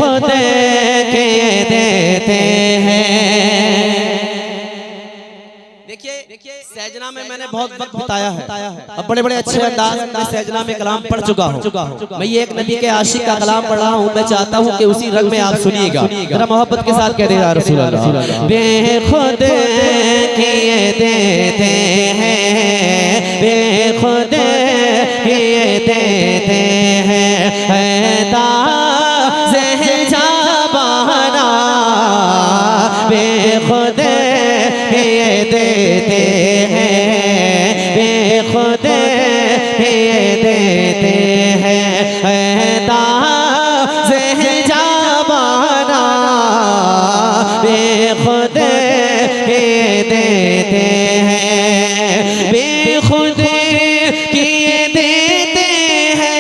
खुद के देते हैं। देखिए सहजना में मैंने बहुत वक्त बिताया है, अब बड़े बड़े अच्छे अंदाज में सहजना में कलाम पढ़ चुका हूँ। मैं ये एक नबी के आशिक का कलाम पढ़ रहा हूँ। मैं चाहता हूँ कि उसी रंग में आप सुनिएगा, जरा मोहब्बत के साथ कहते हैं रसूल अल्लाह। बेखुद किए देते हैं, बेखुद किए देते हैं, ज़हज़ाबाना बेखुद किए देते हैं, बेखुद किए देते हैं, ज़हज़ाबाना बेखुद किए देते हैं, बेखुद किए देते हैं,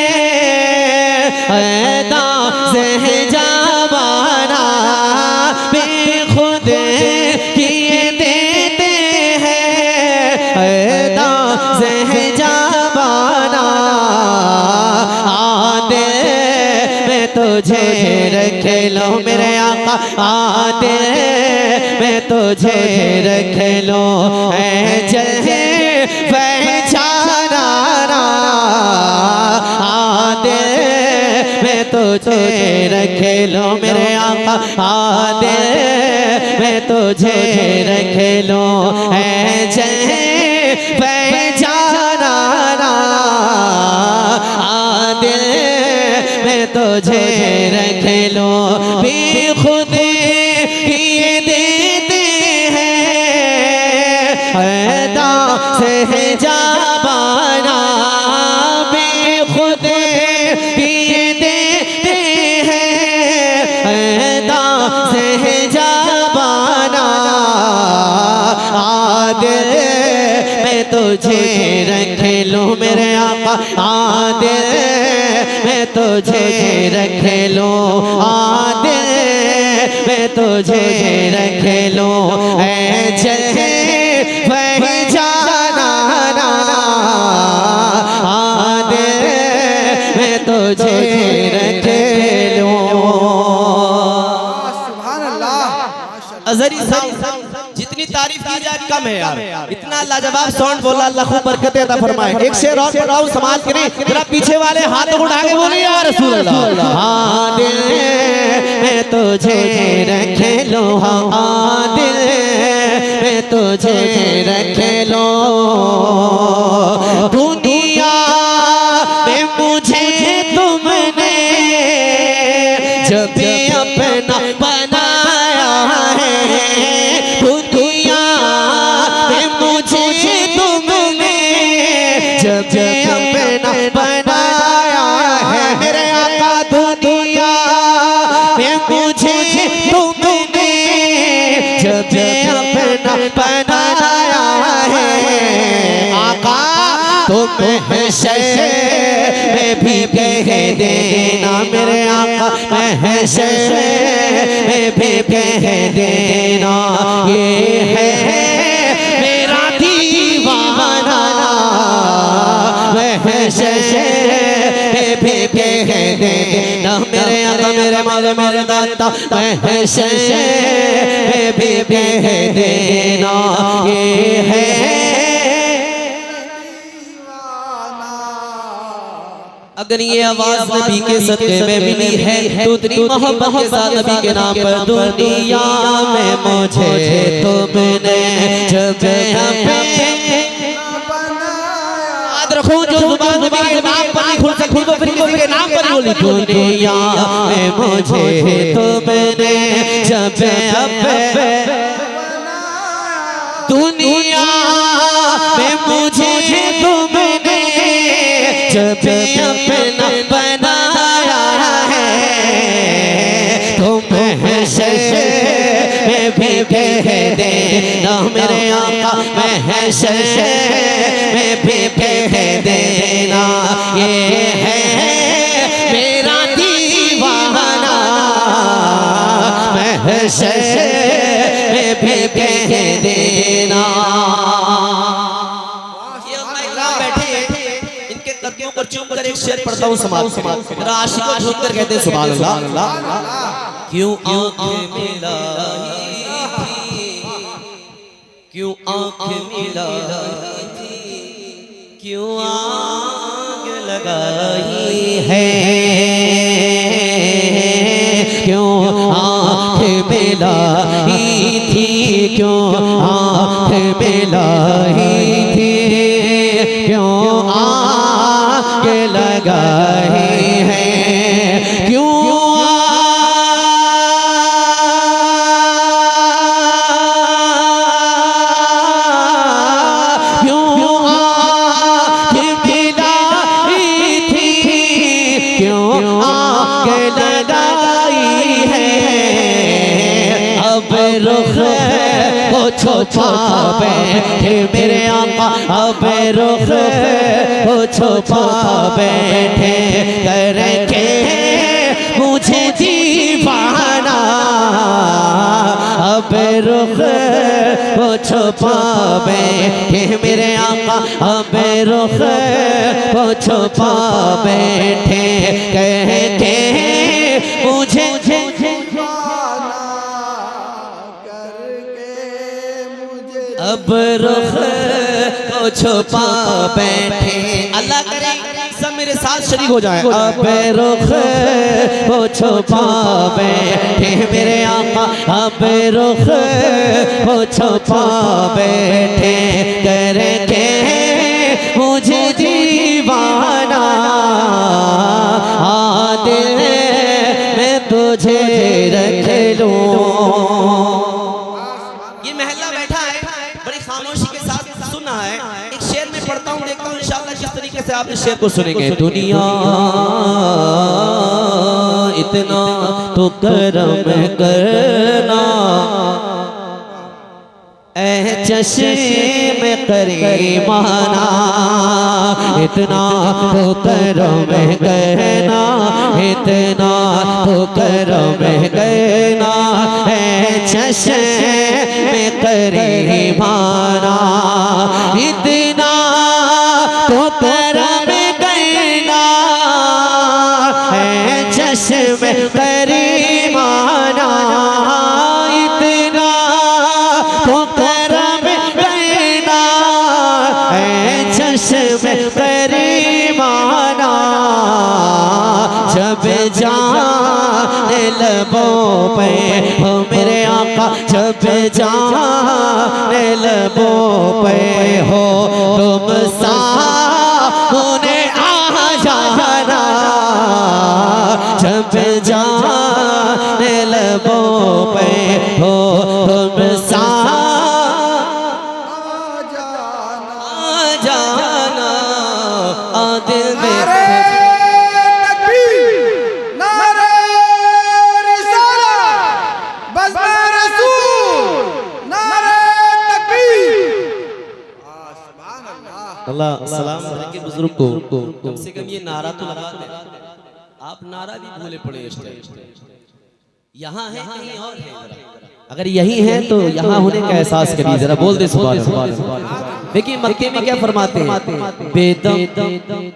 ज़हज़ाबाना बेखुद किए देते हैं, ज़हज़ाबाना आदे मैं तुझे रख लो मेरे आका, आदे मैं तुझे रख लो जहे पहचाना, आदे मैं तुझे रख लो मेरे आका, आदे मैं तुझे रख लो जहे पहचाना, आदे मैं तुझे रख लो बेखुद किए देते हैं, ज़हज़ाबाना बेखुद किए देते हैं, ज़हज़ाबाना आदे मैं तुझे रख लूं मेरे आका, आदे मैं तुझे रख लूं, आदे मैं तुझे रख लूं जहे पहचाना, आदे मैं तुझे रख लूं। सुभान अल्लाह। अज़हरी साहब जितनी तारीफ की जाए कम है यार, इतना लाजवाब साउंड बोला, अल्लाह खूब बरकत अता फरमाए। एक शेर और पढ़ाऊं समाज के लिए, जरा पीछे वाले हाथ उठा के बोलिए या रसूल अल्लाह। हाँ दिल मैं तुझे रख लो, हाँ दिल मैं तुझे रख लो, दुनिया में मुझे तुमने जब अपना बनाया है, दुनिया में मुझे तुमने जब अपना बनाया है, मेरे आका दुनिया में मुझे तुमने जब अपना बनाया है, आका तुम में भी कह देना मेरे आका, महशर में भी कह देना ये है मेरा दीवाना, महशर में भी कह देना मेरे आका, मेरे मौला मेरे दाता, महशर में भी कह देना ये है। अगर ये आवाज नबी के सदके में मिली है तो तेरी मोहब्बत के साथ नबी के नाम पर दुनिया में मुझे तुमने जब याद रखो जो जुबान नबी के नाम पर खुल सकती है फिर किसी के नाम पर बोली, दुनिया में मुझे तुमने जब दुनिया में मुझे तुमने जब अपना बनाया है, तुम में भी कह देना मेरे आका, महशर में भी कह देना ये है मेरा दीवाना, महशर में भी कह देना। ऊपर चुप कर एक शेर पढ़ता हूँ समाप्त। मेरा आशिक को झूम कर कहते हैं सुभान अल्लाह। क्यों आंखें मिलाई थी, क्यों आंखें मिलाई थी, क्यों आग लगाई है, क्यों आंखें मिलाई थी, क्यों आंखें मिलाई थी, क्यों आग लगाई है, क्यों छुपा बैठे मेरे आका, अब रुख को छुपा बैठे करके मुझे दीवाना, अब रुख को छुपा बैठे मेरे आका, अब रुख को छुपा बैठे कहके मुझे अब रुख को छुपा बैठे। अल्लाह करे सब मेरे साथ शरीक हो जाए। अब रुख को छुपा बैठे मेरे आका, अब रुख को छुपा बैठे करके मुझे दीवाना, दिल में तुझे रख लूं। ये महल्ला बैठा है, बड़ी खामोशी के साथ सुना है। एक शेर में पढ़ता हूँ, देखता हूँ इंशाअल्लाह किस तरीके से आप इस शेर को सुनेंगे। दुनिया इतना तो करम करना, ऐ चश्मे करीमाना, इतना तो करम करना, इतना तो करम करना, ऐ चश्मे करीमाना, इतना तो करम करना, ऐ चश्मे करीमाना, इतना तो करम करना, ऐ चश्मे करीमाना, जब जाने लबों पे हो मेरे आका, जब जाने लबों पे हो तुम सामने आ जाना, जब जाने लबों पे हो तुम जाना, दिल में अल्लाह सलाम के बुजुर्ग को कम से कम ये नारा तो लगा दे। आप नारा भी भूले पड़े इस टाइम। यहाँ है कहीं और है, अगर यही है तो यहाँ होने का एहसास करिए जरा, बोल दे सुभान अल्लाह। देखिए मक्के में क्या फरमाते हैं, बेदम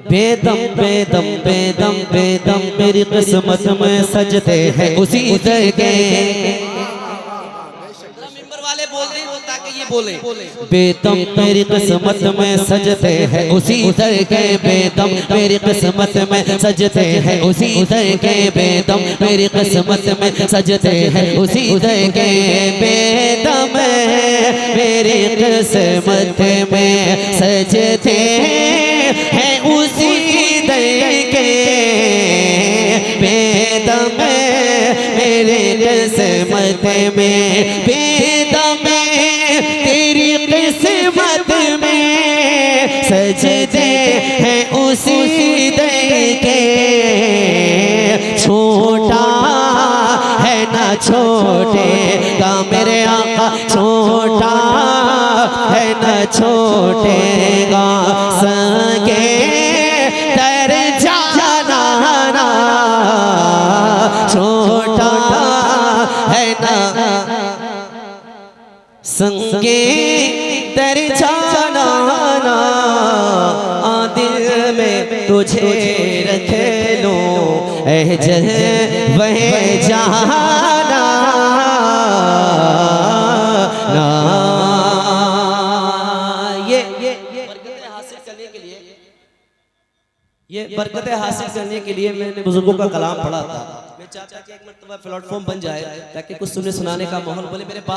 बेदम बेदम बेदम बेदम मेरी किस्मत में सजते हैं उसी दर के, बोले बेदम मेरी किस्मत में सजते हैं उसी दर के, बेदम मेरी किस्मत में सजते हैं उसी दर के, बेदम मेरी किस्मत में सजते हैं उसी दर के, बेदम मेरी किस्मत में सजते हैं उसी दर के, बेदम मेरी किस्मत में, बेदम तेरी किस्मत में सजदे हैं उसी दर के, छोटा है ना छोटे का मेरे आका, छोटा है ना छोटे का, संगे तर जाना, छोटा है ना संगे तर जाना, दिल में तुझे ऐ जल वह जाना ना। ये बरकतें हासिल करने के लिए, ये बरकतें हासिल करने के लिए मैंने बुजुर्गों का कलाम पढ़ा था। मैं चाहता कि एक मरतबा प्लेटफॉर्म बन जाए ताकि कुछ सुनने सुनाने का माहौल बोले मेरे पास